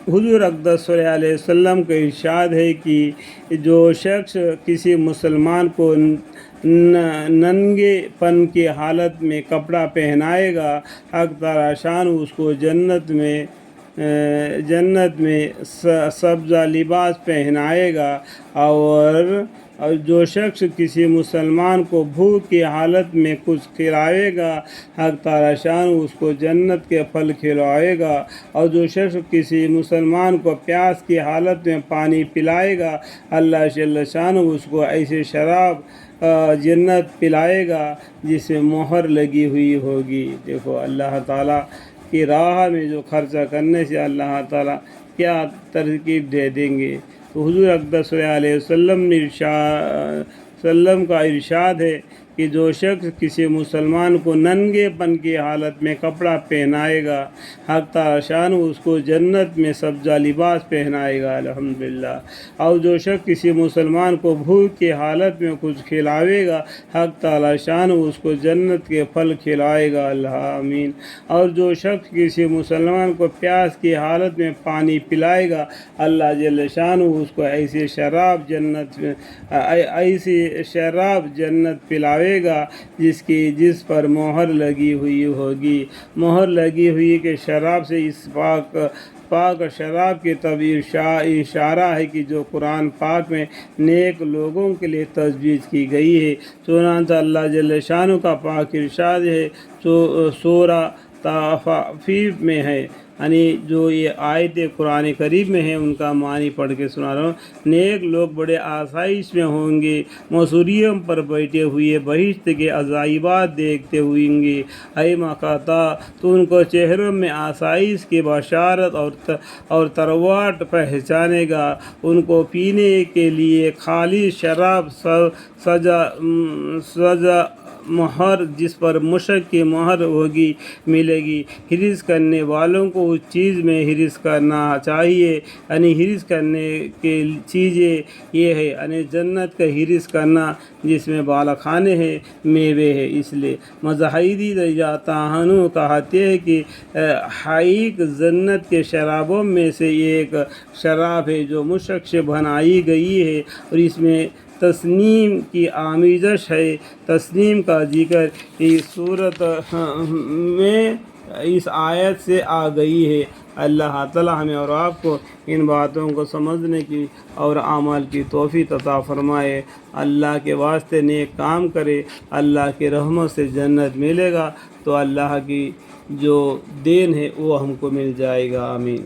حضور اقدس صلی اللہ علیہ وسلم کا ارشاد ہے کہ جو شخص کسی مسلمان کو ننگے پن کی حالت میں کپڑا پہنائے گا، حق تعالی شان اس کو جنت میں سبزہ لباس پہنائے گا، اور جو شخص کسی مسلمان کو بھوک کی حالت میں کچھ کھلائے گا، حق تعالی شان اس کو جنت کے پھل کھلائے گا، اور جو شخص کسی مسلمان کو پیاس کی حالت میں پانی پلائے گا، اللہ جل شان اس کو ایسے شراب جنت پلائے گا جس میں مہر لگی ہوئی ہوگی۔ دیکھو اللہ تعالیٰ کی راہ میں جو خرچہ کرنے سے اللہ تعالیٰ کیا ترکیب دے دیں گے۔ تو حضور اقدس صلی اللہ علیہ وسلم کا ارشاد ہے کہ جو شخص کسی مسلمان کو ننگے پن کی حالت میں کپڑا پہنائے گا، حق تعالی شان اس کو جنت میں سبزہ لباس پہنائے گا، الحمدللہ، اور جو شخص کسی مسلمان کو بھوک کی حالت میں کچھ کھلاوے گا، حق تعالی شان اس کو جنت کے پھل کھلائے گا، اللہ آمین، اور جو شخص کسی مسلمان کو پیاس کی حالت میں پانی پلائے گا، اللہ جل شان اس کو ایسی شراب جنت پلاوے گا جس پر مہر لگی ہوئی ہوگی۔ مہر لگی ہوئی کہ شراب سے اس پاک شراب کی طب اشارہ ہے کہ جو قرآن پاک میں نیک لوگوں کے لیے تجویز کی گئی ہے۔ چنانچہ اللہ جل شانہ کا پاک ارشاد ہے سورہ تحفیف میں ہے، یعنی جو یہ آیت قرآن کریم میں ہیں ان کا معنی پڑھ کے سنا رہا ہوں۔ نیک لوگ بڑے آسائش میں ہوں گے، مسوریوں پر بیٹھے ہوئے بہشت کے عجائبات دیکھتے ہوئیں گے۔ اے مخاطا، تو ان کو چہروں میں آسائش کی بشارت اور ترواٹ پہچانے گا۔ ان کو پینے کے لیے خالص شراب سزا مہر جس پر مشک کی مہر ہوگی ملے گی۔ حرص کرنے والوں کو اس چیز میں حرص کرنا چاہیے، یعنی حرص کرنے کی چیزیں یہ ہے، یعنی جنت کا حرص کرنا جس میں بالا خانے ہیں، میوے ہیں۔ اس لیے مجاہدی تہانو کہتے ہیں کہ حقیق جنت کے شرابوں میں سے ایک شراب ہے جو مشک سے بنائی گئی ہے، اور اس میں تسنیم کی آمیزش ہے۔ تسنیم کا ذکر اس صورت میں اس آیت سے آ گئی ہے۔ اللہ تعالیٰ ہمیں اور آپ کو ان باتوں کو سمجھنے کی اور عمل کی توفیق عطا فرمائے۔ اللہ کے واسطے نیک کام کرے، اللہ کی رحمت سے جنت ملے گا، تو اللہ کی جو دین ہے وہ ہم کو مل جائے گا، آمین۔